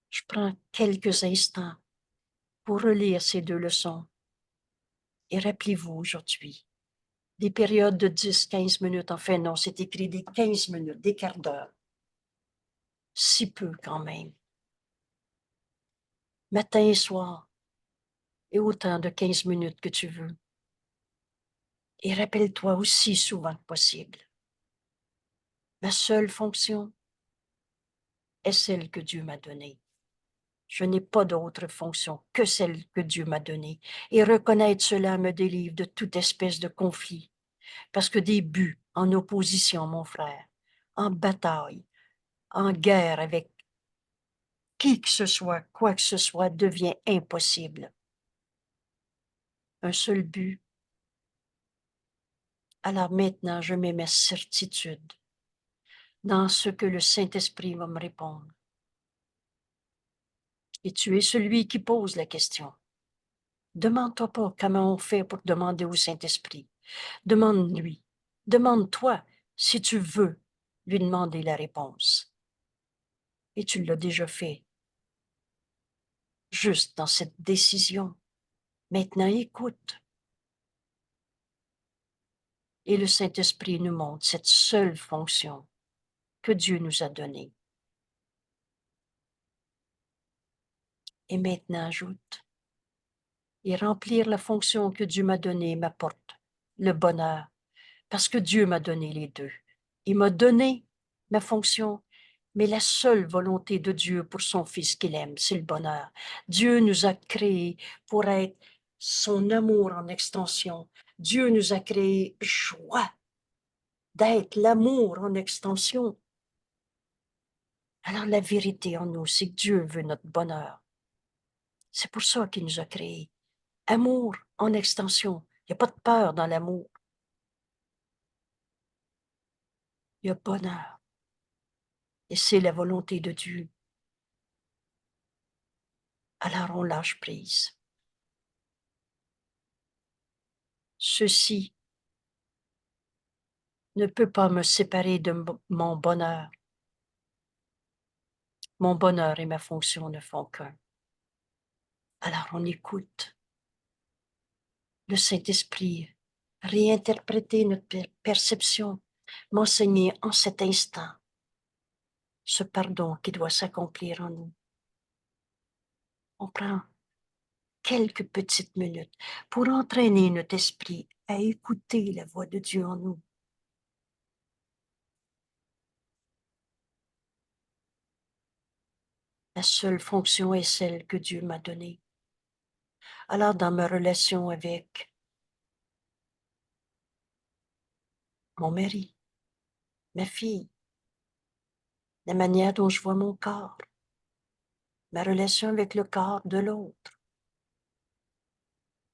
Je prends quelques instants pour relire ces deux leçons. Et rappelez-vous aujourd'hui, des périodes de 10-15 minutes, enfin non, c'est écrit des 15 minutes, des quarts d'heure. Si peu quand même. Matin et soir, et autant de 15 minutes que tu veux. Et rappelle-toi aussi souvent que possible. Ma seule fonction est celle que Dieu m'a donnée. Je n'ai pas d'autre fonction que celle que Dieu m'a donnée. Et reconnaître cela me délivre de toute espèce de conflit. Parce que des buts en opposition, mon frère, en bataille, en guerre avec qui que ce soit, quoi que ce soit, devient impossible. Un seul but. Alors maintenant, je mets ma certitude dans ce que le Saint-Esprit va me répondre. Et tu es celui qui pose la question. Demande-toi pas comment on fait pour demander au Saint-Esprit. Demande-lui. Demande-toi si tu veux lui demander la réponse. Et tu l'as déjà fait. Juste dans cette décision. Maintenant, écoute. Et le Saint-Esprit nous montre cette seule fonction que Dieu nous a donnée. Et maintenant, ajoute. Et remplir la fonction que Dieu m'a donnée m'apporte le bonheur. Parce que Dieu m'a donné les deux. Il m'a donné ma fonction, mais la seule volonté de Dieu pour son Fils qu'il aime, c'est le bonheur. Dieu nous a créés pour être son amour en extension. Dieu nous a créés joie d'être l'amour en extension. Alors la vérité en nous, c'est que Dieu veut notre bonheur. C'est pour ça qu'il nous a créés. Amour en extension. Il n'y a pas de peur dans l'amour. Il y a bonheur. Et c'est la volonté de Dieu. Alors on lâche prise. Ceci ne peut pas me séparer de mon bonheur. Mon bonheur et ma fonction ne font qu'un. Alors on écoute le Saint-Esprit réinterpréter notre perception, m'enseigner en cet instant ce pardon qui doit s'accomplir en nous. On prend quelques petites minutes pour entraîner notre esprit à écouter la voix de Dieu en nous. La seule fonction est celle que Dieu m'a donnée. Alors dans ma relation avec mon mari, ma fille, la manière dont je vois mon corps, ma relation avec le corps de l'autre,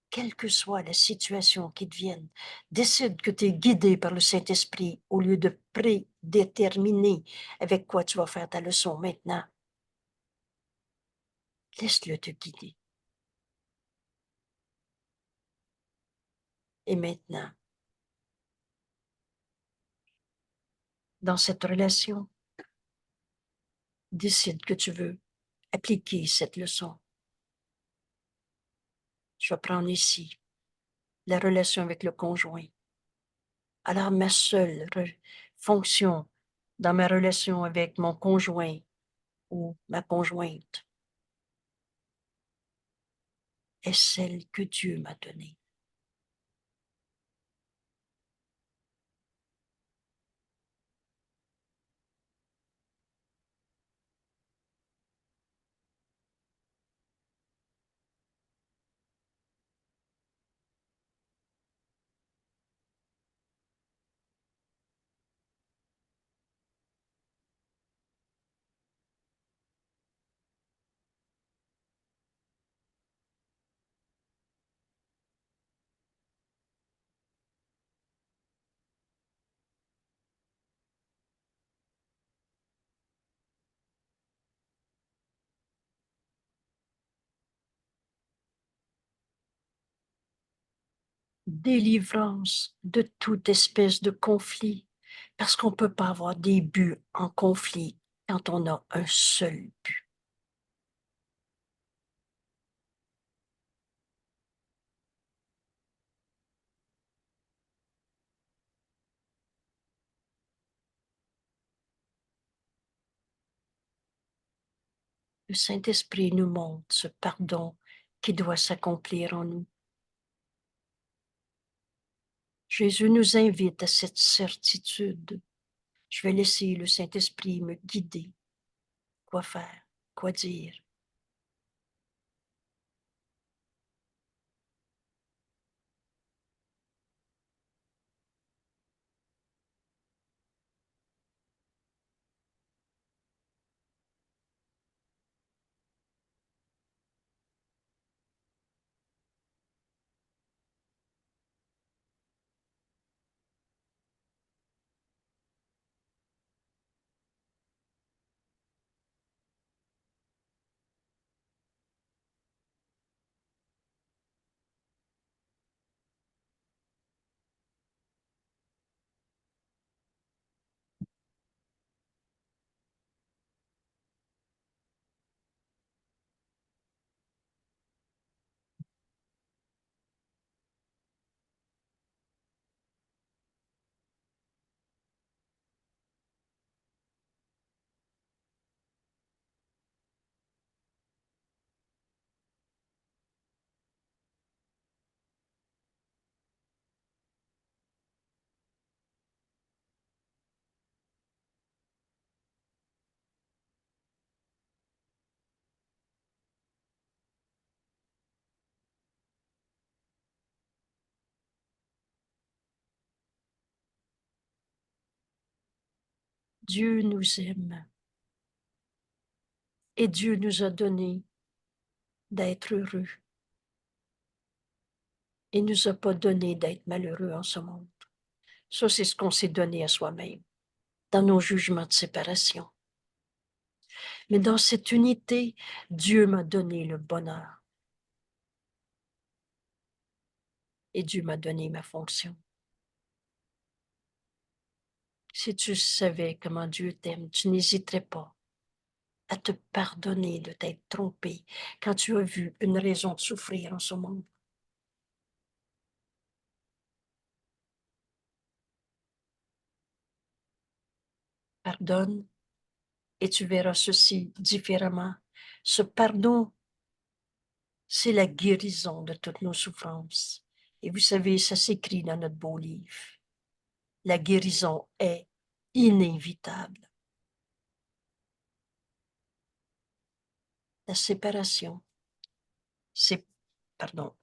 quelle que soit la situation qui devienne, décide que tu es guidé par le Saint-Esprit au lieu de prédéterminer avec quoi tu vas faire ta leçon maintenant. Laisse-le te guider. Et maintenant, dans cette relation, décide que tu veux appliquer cette leçon. Je vais prendre ici la relation avec le conjoint. Alors, ma seule fonction dans ma relation avec mon conjoint ou ma conjointe est celle que Dieu m'a donnée. Délivrance de toute espèce de conflit, parce qu'on ne peut pas avoir des buts en conflit quand on a un seul but. Le Saint-Esprit nous montre ce pardon qui doit s'accomplir en nous. Jésus nous invite à cette certitude. Je vais laisser le Saint-Esprit me guider. Quoi faire? Quoi dire? Dieu nous aime et Dieu nous a donné d'être heureux. Il ne nous a pas donné d'être malheureux en ce monde. Ça, c'est ce qu'on s'est donné à soi-même dans nos jugements de séparation. Mais dans cette unité, Dieu m'a donné le bonheur. Et Dieu m'a donné ma fonction. Si tu savais comment Dieu t'aime, tu n'hésiterais pas à te pardonner de t'être trompé quand tu as vu une raison de souffrir en ce monde. Pardonne et tu verras ceci différemment. Ce pardon, c'est la guérison de toutes nos souffrances. Et vous savez, ça s'écrit dans notre beau livre. La guérison est inévitable. La séparation,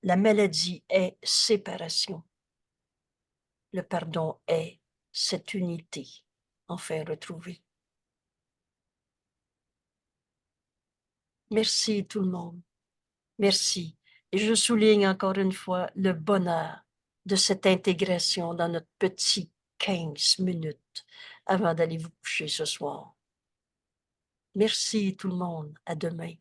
la maladie est séparation. Le pardon est cette unité, enfin retrouvée. Merci tout le monde. Merci. Et je souligne encore une fois le bonheur de cette intégration dans notre petit 15 minutes avant d'aller vous coucher ce soir. Merci tout le monde. À demain.